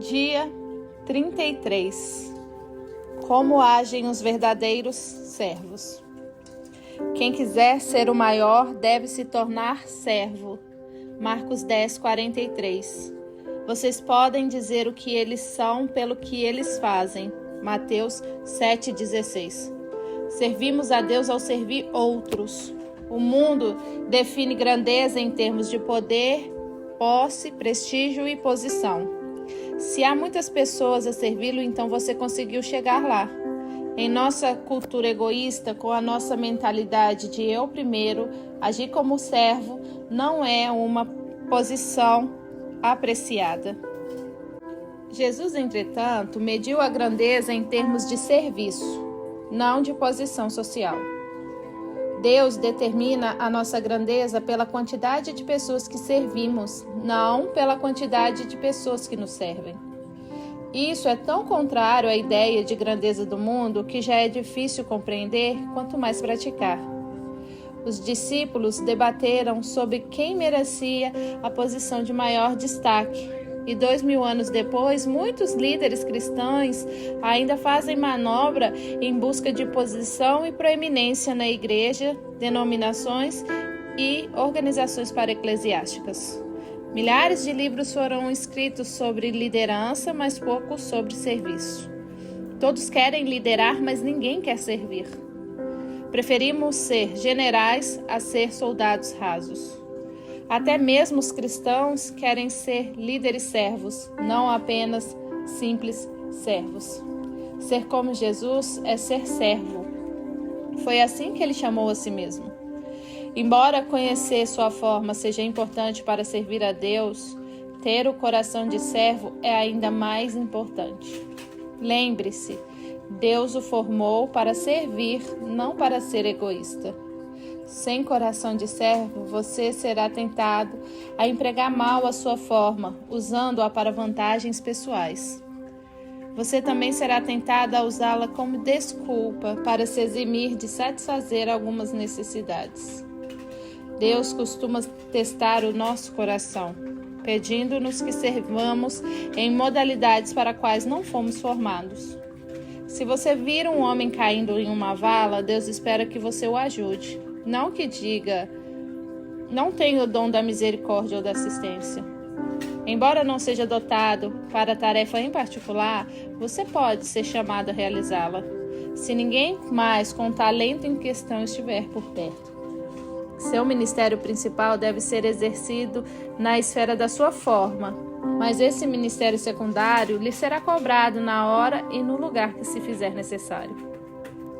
Dia 33. Como agem os verdadeiros servos? Quem quiser ser o maior deve se tornar servo. Marcos 10, 43. Vocês podem dizer o que eles são pelo que eles fazem. Mateus 7, 16. Servimos a Deus ao servir outros. O mundo define grandeza em termos de poder, posse, prestígio e posição. Se há muitas pessoas a servi-lo, então você conseguiu chegar lá. Em nossa cultura egoísta, com a nossa mentalidade de eu primeiro, agir como servo não é uma posição apreciada. Jesus, entretanto, mediu a grandeza em termos de serviço, não de posição social. Deus determina a nossa grandeza pela quantidade de pessoas que servimos, não pela quantidade de pessoas que nos servem. Isso é tão contrário à ideia de grandeza do mundo que já é difícil compreender, quanto mais praticar. Os discípulos debateram sobre quem merecia a posição de maior destaque. E 2000 anos depois, muitos líderes cristãos ainda fazem manobra em busca de posição e proeminência na igreja, denominações e organizações para-eclesiásticas. Milhares de livros foram escritos sobre liderança, mas poucos sobre serviço. Todos querem liderar, mas ninguém quer servir. Preferimos ser generais a ser soldados rasos. Até mesmo os cristãos querem ser líderes servos, não apenas simples servos. Ser como Jesus é ser servo. Foi assim que ele chamou a si mesmo. Embora conhecer sua forma seja importante para servir a Deus, ter o coração de servo é ainda mais importante. Lembre-se, Deus o formou para servir, não para ser egoísta. Sem coração de servo, você será tentado a empregar mal a sua forma, usando-a para vantagens pessoais. Você também será tentado a usá-la como desculpa para se eximir de satisfazer algumas necessidades. Deus costuma testar o nosso coração, pedindo-nos que servamos em modalidades para as quais não fomos formados. Se você vir um homem caindo em uma vala, Deus espera que você o ajude. Não que diga, não tenho o dom da misericórdia ou da assistência. Embora não seja dotado para a tarefa em particular, você pode ser chamado a realizá-la, se ninguém mais com o talento em questão estiver por perto. Seu ministério principal deve ser exercido na esfera da sua forma, mas esse ministério secundário lhe será cobrado na hora e no lugar que se fizer necessário.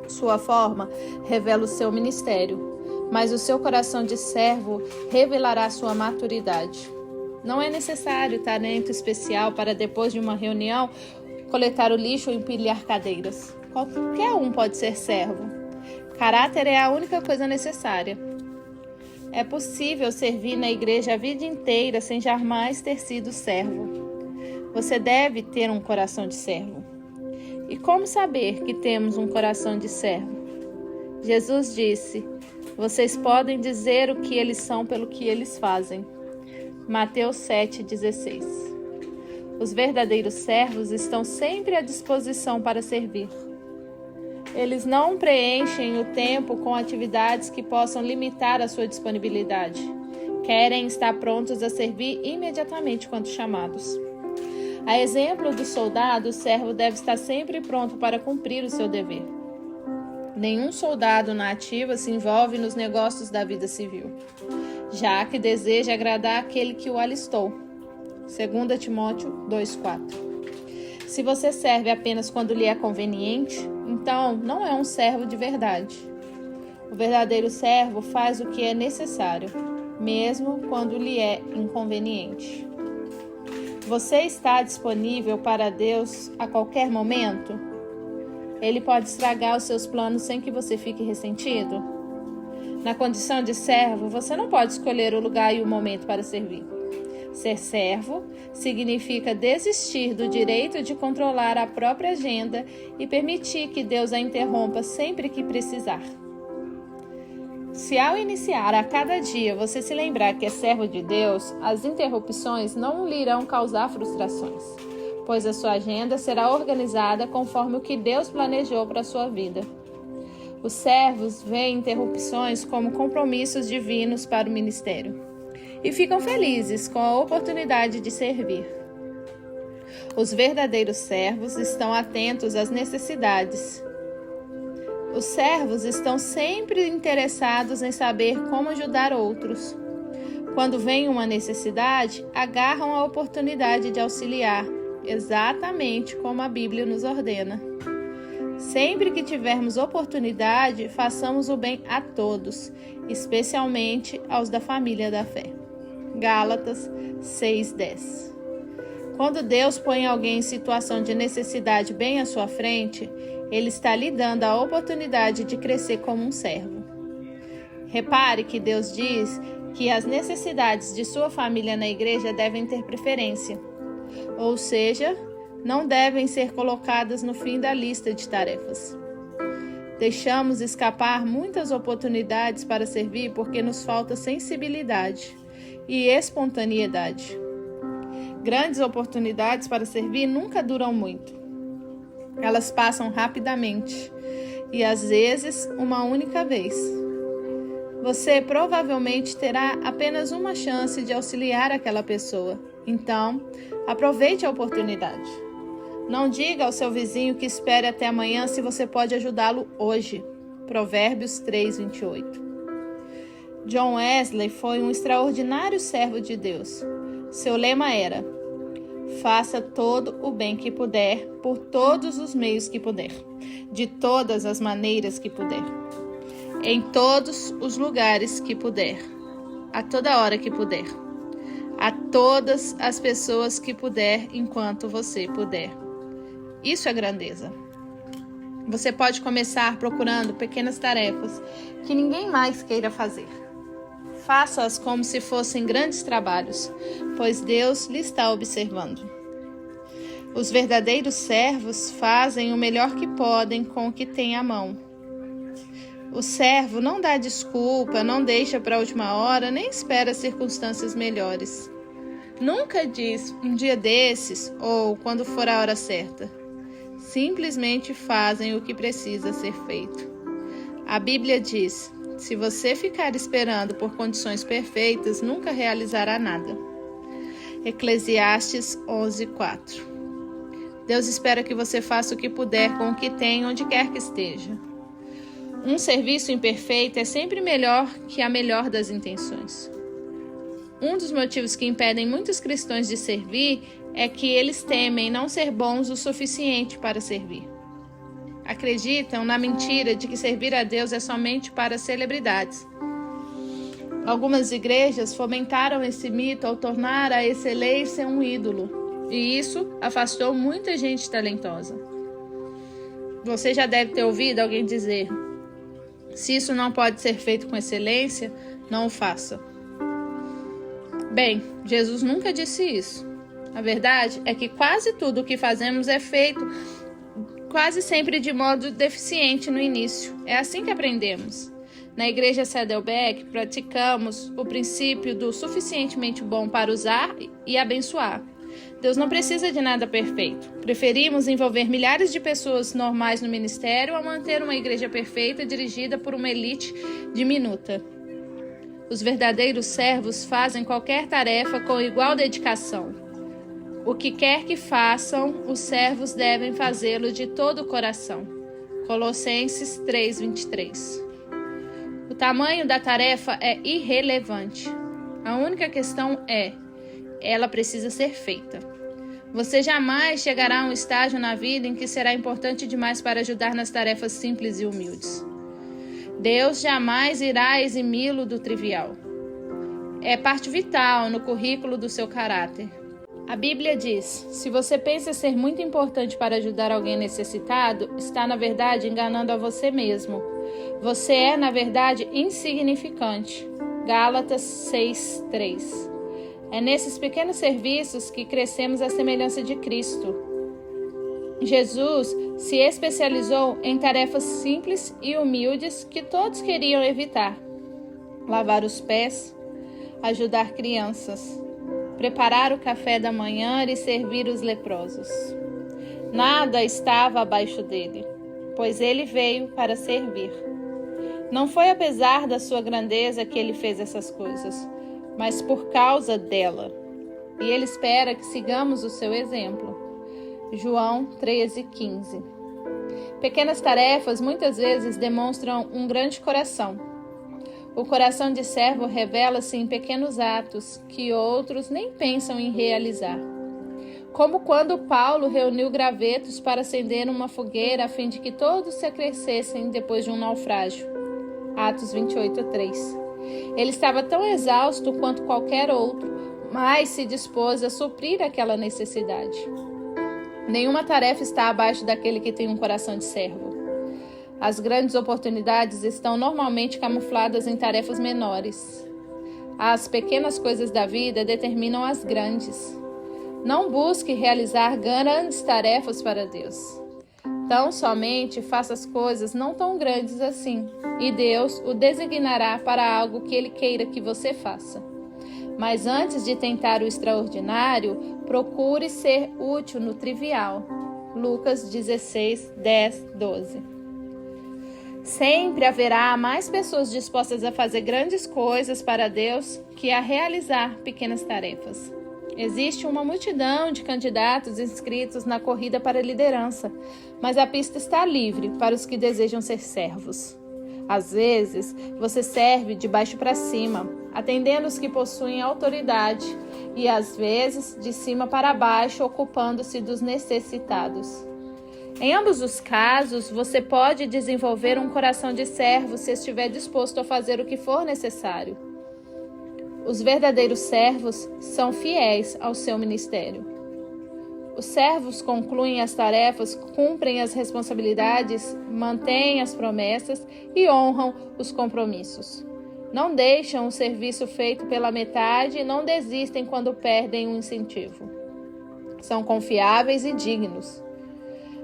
Sua forma revela o seu ministério, mas o seu coração de servo revelará sua maturidade. Não é necessário talento especial para, depois de uma reunião, coletar o lixo ou empilhar cadeiras. Qualquer um pode ser servo. Caráter é a única coisa necessária. É possível servir na igreja a vida inteira sem jamais ter sido servo. Você deve ter um coração de servo. E como saber que temos um coração de servo? Jesus disse: vocês podem dizer o que eles são pelo que eles fazem. Mateus 7, 16. Os verdadeiros servos estão sempre à disposição para servir. Eles não preenchem o tempo com atividades que possam limitar a sua disponibilidade. Querem estar prontos a servir imediatamente quando chamados. A exemplo do soldado, o servo deve estar sempre pronto para cumprir o seu dever. Nenhum soldado na ativa se envolve nos negócios da vida civil, já que deseja agradar aquele que o alistou. 2 Timóteo 2,4. Se você serve apenas quando lhe é conveniente, então não é um servo de verdade. O verdadeiro servo faz o que é necessário, mesmo quando lhe é inconveniente. Você está disponível para Deus a qualquer momento? Ele pode estragar os seus planos sem que você fique ressentido? Na condição de servo, você não pode escolher o lugar e o momento para servir. Ser servo significa desistir do direito de controlar a própria agenda e permitir que Deus a interrompa sempre que precisar. Se ao iniciar a cada dia você se lembrar que é servo de Deus, as interrupções não lhe irão causar frustrações. pois a sua agenda será organizada conforme o que Deus planejou para a sua vida. Os servos veem interrupções como compromissos divinos para o ministério e ficam felizes com a oportunidade de servir. Os verdadeiros servos estão atentos às necessidades. Os servos estão sempre interessados em saber como ajudar outros. Quando vem uma necessidade, agarram a oportunidade de auxiliar, exatamente como a Bíblia nos ordena. Sempre que tivermos oportunidade, façamos o bem a todos, especialmente aos da família da fé. Gálatas 6:10. Quando Deus põe alguém em situação de necessidade bem à sua frente, Ele está lhe dando a oportunidade de crescer como um servo. Repare que Deus diz que as necessidades de sua família na igreja devem ter preferência, ou seja, não devem ser colocadas no fim da lista de tarefas. Deixamos escapar muitas oportunidades para servir porque nos falta sensibilidade e espontaneidade. Grandes oportunidades para servir nunca duram muito. Elas passam rapidamente e às vezes uma única vez. Você provavelmente terá apenas uma chance de auxiliar aquela pessoa. Então, aproveite a oportunidade. Não diga ao seu vizinho que espere até amanhã se você pode ajudá-lo hoje. Provérbios 3:28. John Wesley foi um extraordinário servo de Deus. Seu lema era: faça todo o bem que puder, por todos os meios que puder, de todas as maneiras que puder, em todos os lugares que puder, a toda hora que puder, a todas as pessoas que puder, enquanto você puder. Isso é grandeza. Você pode começar procurando pequenas tarefas que ninguém mais queira fazer. Faça-as como se fossem grandes trabalhos, pois Deus lhe está observando. Os verdadeiros servos fazem o melhor que podem com o que têm à mão. O servo não dá desculpa, não deixa para a última hora, nem espera circunstâncias melhores. Nunca diz um dia desses ou quando for a hora certa. Simplesmente fazem o que precisa ser feito. A Bíblia diz: se você ficar esperando por condições perfeitas, nunca realizará nada. Eclesiastes 11:4. Deus espera que você faça o que puder com o que tem, onde quer que esteja. Um serviço imperfeito é sempre melhor que a melhor das intenções. Um dos motivos que impedem muitos cristãos de servir é que eles temem não ser bons o suficiente para servir. Acreditam na mentira de que servir a Deus é somente para celebridades. Algumas igrejas fomentaram esse mito ao tornar a excelência um ídolo, e isso afastou muita gente talentosa. Você já deve ter ouvido alguém dizer: se isso não pode ser feito com excelência, não o faça. Bem, Jesus nunca disse isso. A verdade é que quase tudo o que fazemos é feito quase sempre de modo deficiente no início. É assim que aprendemos. Na igreja Saddleback, praticamos o princípio do suficientemente bom para usar e abençoar. Deus não precisa de nada perfeito. Preferimos envolver milhares de pessoas normais no ministério a manter uma igreja perfeita dirigida por uma elite diminuta. Os verdadeiros servos fazem qualquer tarefa com igual dedicação. O que quer que façam, os servos devem fazê-lo de todo o coração. Colossenses 3:23. O tamanho da tarefa é irrelevante. A única questão é: ela precisa ser feita. Você jamais chegará a um estágio na vida em que será importante demais para ajudar nas tarefas simples e humildes. Deus jamais irá eximi-lo do trivial. É parte vital no currículo do seu caráter. A Bíblia diz: se você pensa ser muito importante para ajudar alguém necessitado, está na verdade enganando a você mesmo. Você é, na verdade, insignificante. Gálatas 6:3. É nesses pequenos serviços que crescemos à semelhança de Cristo. Jesus se especializou em tarefas simples e humildes que todos queriam evitar: lavar os pés, ajudar crianças, preparar o café da manhã e servir os leprosos. Nada estava abaixo dele, pois ele veio para servir. Não foi apesar da sua grandeza que ele fez essas coisas, mas por causa dela. E ele espera que sigamos o seu exemplo. João 13:15. Pequenas tarefas muitas vezes demonstram um grande coração. O coração de servo revela-se em pequenos atos que outros nem pensam em realizar. Como quando Paulo reuniu gravetos para acender uma fogueira a fim de que todos se aquecessem depois de um naufrágio. Atos 28:3. Ele estava tão exausto quanto qualquer outro, mas se dispôs a suprir aquela necessidade. Nenhuma tarefa está abaixo daquele que tem um coração de servo. As grandes oportunidades estão normalmente camufladas em tarefas menores. As pequenas coisas da vida determinam as grandes. Não busque realizar grandes tarefas para Deus. Tão somente faça as coisas não tão grandes assim, e Deus o designará para algo que Ele queira que você faça. Mas antes de tentar o extraordinário, procure ser útil no trivial. Lucas 16:10-12. Sempre haverá mais pessoas dispostas a fazer grandes coisas para Deus que a realizar pequenas tarefas. Existe uma multidão de candidatos inscritos na corrida para a liderança, mas a pista está livre para os que desejam ser servos. Às vezes, você serve de baixo para cima, atendendo os que possuem autoridade, e às vezes, de cima para baixo, ocupando-se dos necessitados. Em ambos os casos, você pode desenvolver um coração de servo se estiver disposto a fazer o que for necessário. Os verdadeiros servos são fiéis ao seu ministério. Os servos concluem as tarefas, cumprem as responsabilidades, mantêm as promessas e honram os compromissos. Não deixam o serviço feito pela metade e não desistem quando perdem um incentivo. São confiáveis e dignos.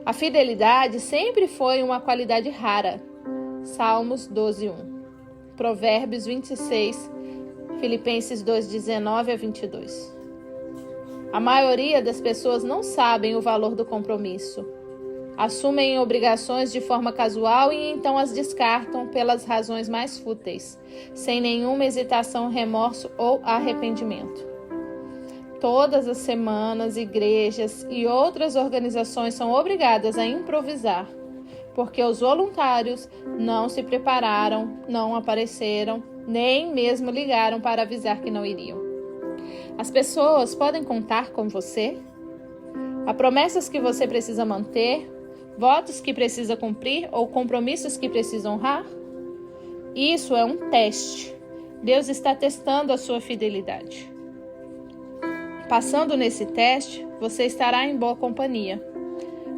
A fidelidade sempre foi uma qualidade rara. Salmos 12:1. Provérbios 26, Filipenses 2:19-22. A maioria das pessoas não sabem o valor do compromisso. Assumem obrigações de forma casual e então as descartam pelas razões mais fúteis, sem nenhuma hesitação, remorso ou arrependimento. Todas as semanas, igrejas e outras organizações são obrigadas a improvisar, porque os voluntários não se prepararam, não apareceram, nem mesmo ligaram para avisar que não iriam. As pessoas podem contar com você? Há promessas que você precisa manter, votos que precisa cumprir ou compromissos que precisa honrar? Isso é um teste. Deus está testando a sua fidelidade. Passando nesse teste, você estará em boa companhia.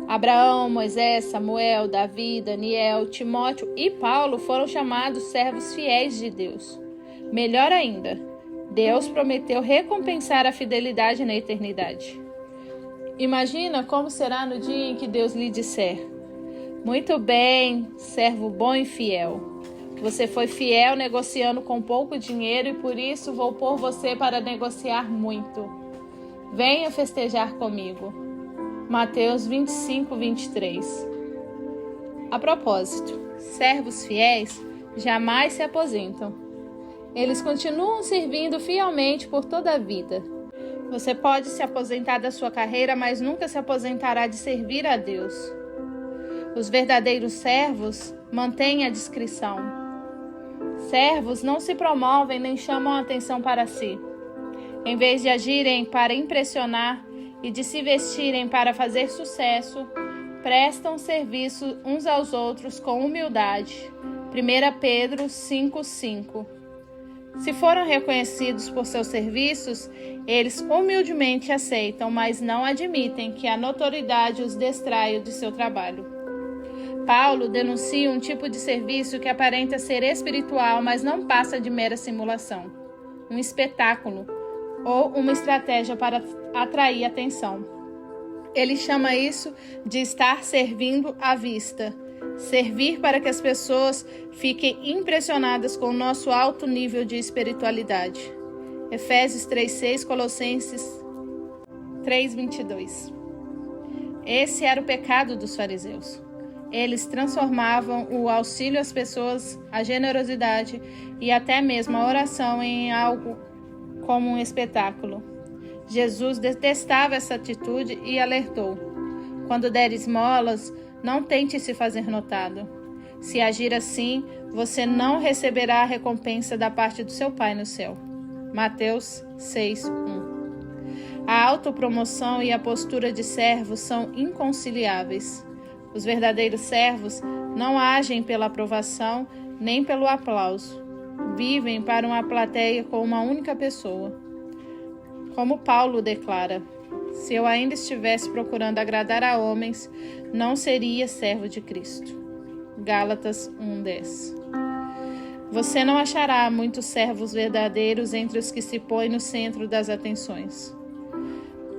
Abraão, Moisés, Samuel, Davi, Daniel, Timóteo e Paulo foram chamados servos fiéis de Deus. Melhor ainda, Deus prometeu recompensar a fidelidade na eternidade. Imagina como será no dia em que Deus lhe disser: "Muito bem, servo bom e fiel. Você foi fiel negociando com pouco dinheiro e por isso vou pôr você para negociar muito. Venha festejar comigo." Mateus 25:23. A propósito, servos fiéis jamais se aposentam. Eles continuam servindo fielmente por toda a vida. Você pode se aposentar da sua carreira, mas nunca se aposentará de servir a Deus. Os verdadeiros servos mantêm a discrição. Servos não se promovem nem chamam a atenção para si. Em vez de agirem para impressionar e de se vestirem para fazer sucesso, prestam serviço uns aos outros com humildade. 1 Pedro 5:5. Se foram reconhecidos por seus serviços, eles humildemente aceitam, mas não admitem que a notoriedade os distraia de seu trabalho. Paulo denuncia um tipo de serviço que aparenta ser espiritual, mas não passa de mera simulação, um espetáculo ou uma estratégia para atrair atenção. Ele chama isso de estar servindo à vista. Servir para que as pessoas fiquem impressionadas com o nosso alto nível de espiritualidade. Efésios 3:6, Colossenses 3:22. Esse era o pecado dos fariseus. Eles transformavam o auxílio às pessoas, a generosidade e até mesmo a oração em algo como um espetáculo. Jesus detestava essa atitude e alertou: quando der esmolas, não tente se fazer notado. Se agir assim, você não receberá a recompensa da parte do seu Pai no céu. Mateus 6:1. A autopromoção e a postura de servo são inconciliáveis. Os verdadeiros servos não agem pela aprovação nem pelo aplauso. Vivem para uma plateia com uma única pessoa. Como Paulo declara: se eu ainda estivesse procurando agradar a homens, não seria servo de Cristo. Gálatas 1:10. Você não achará muitos servos verdadeiros entre os que se põem no centro das atenções.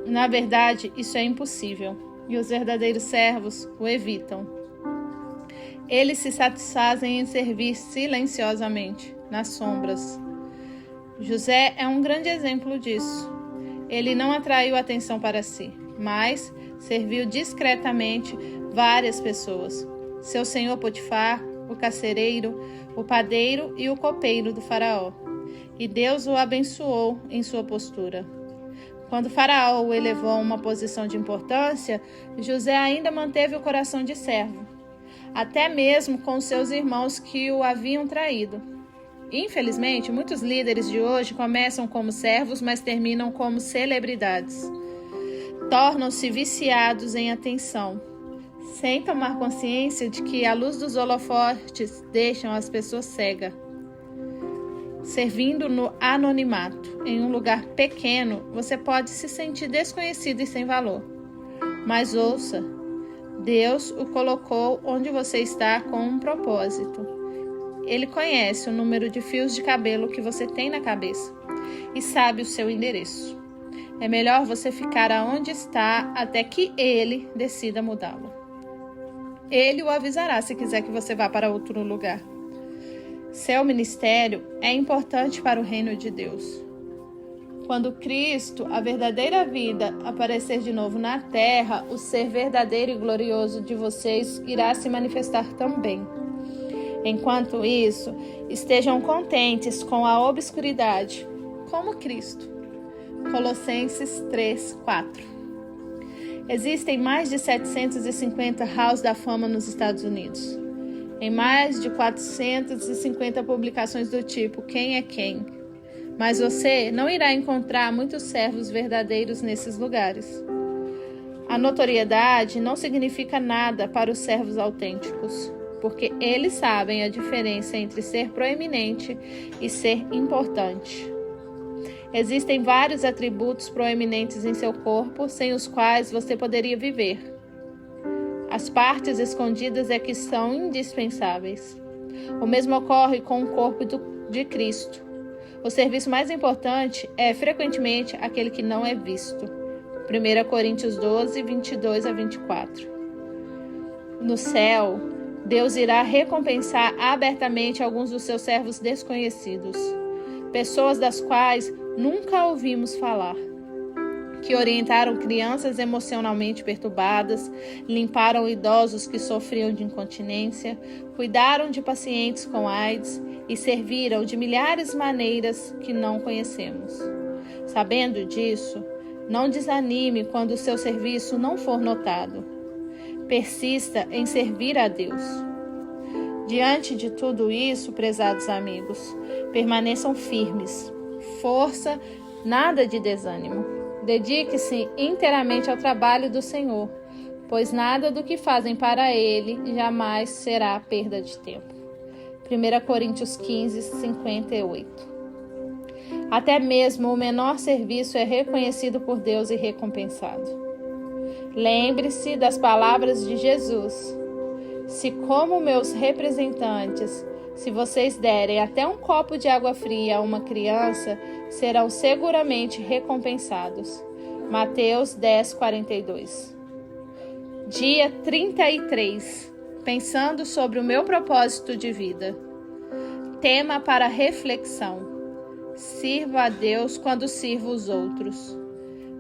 Na verdade, isso é impossível, e os verdadeiros servos o evitam. Eles se satisfazem em servir silenciosamente, nas sombras. José é um grande exemplo disso. Ele não atraiu atenção para si, mas serviu discretamente várias pessoas. Seu senhor Potifar, o carcereiro, o padeiro e o copeiro do faraó. E Deus o abençoou em sua postura. Quando o faraó o elevou a uma posição de importância, José ainda manteve o coração de servo, até mesmo com seus irmãos que o haviam traído. Infelizmente, muitos líderes de hoje começam como servos, mas terminam como celebridades. Tornam-se viciados em atenção, sem tomar consciência de que a luz dos holofotes deixam as pessoas cegas. Servindo no anonimato, em um lugar pequeno, você pode se sentir desconhecido e sem valor. Mas ouça, Deus o colocou onde você está com um propósito. Ele conhece o número de fios de cabelo que você tem na cabeça e sabe o seu endereço. É melhor você ficar aonde está até que Ele decida mudá-lo. Ele o avisará se quiser que você vá para outro lugar. Seu ministério é importante para o reino de Deus. Quando Cristo, a verdadeira vida, aparecer de novo na terra, o ser verdadeiro e glorioso de vocês irá se manifestar também. Enquanto isso, estejam contentes com a obscuridade, como Cristo. Colossenses 3:4. Existem mais de 750 halls da fama nos Estados Unidos. Em mais de 450 publicações do tipo Quem é Quem? Mas você não irá encontrar muitos servos verdadeiros nesses lugares. A notoriedade não significa nada para os servos autênticos, porque eles sabem a diferença entre ser proeminente e ser importante. Existem vários atributos proeminentes em seu corpo sem os quais você poderia viver. As partes escondidas é que são indispensáveis. O mesmo ocorre com o corpo de Cristo. O serviço mais importante é, frequentemente, aquele que não é visto. 1 Coríntios 12, 22-24. No céu, Deus irá recompensar abertamente alguns dos seus servos desconhecidos, pessoas das quais nunca ouvimos falar, que orientaram crianças emocionalmente perturbadas, limparam idosos que sofriam de incontinência, cuidaram de pacientes com AIDS e serviram de milhares de maneiras que não conhecemos. Sabendo disso, não desanime quando o seu serviço não for notado. Persista em servir a Deus. Diante de tudo isso, prezados amigos, permaneçam firmes. Força, nada de desânimo. Dedique-se inteiramente ao trabalho do Senhor, pois nada do que fazem para Ele jamais será perda de tempo. 1 Coríntios 15, 58. Até mesmo o menor serviço é reconhecido por Deus e recompensado. Lembre-se das palavras de Jesus. Se como meus representantes, se vocês derem até um copo de água fria a uma criança, serão seguramente recompensados. Mateus 10, 42. Dia 33. Pensando sobre o meu propósito de vida. Tema para reflexão. Sirva a Deus quando sirvo os outros.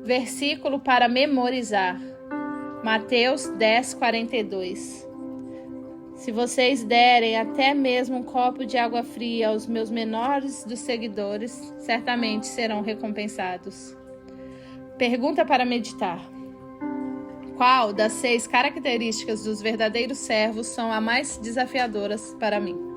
Versículo para memorizar. Mateus 10:42. Se vocês derem até mesmo um copo de água fria aos meus menores dos seguidores, certamente serão recompensados. Pergunta para meditar. Qual das 6 características dos verdadeiros servos são as mais desafiadoras para mim?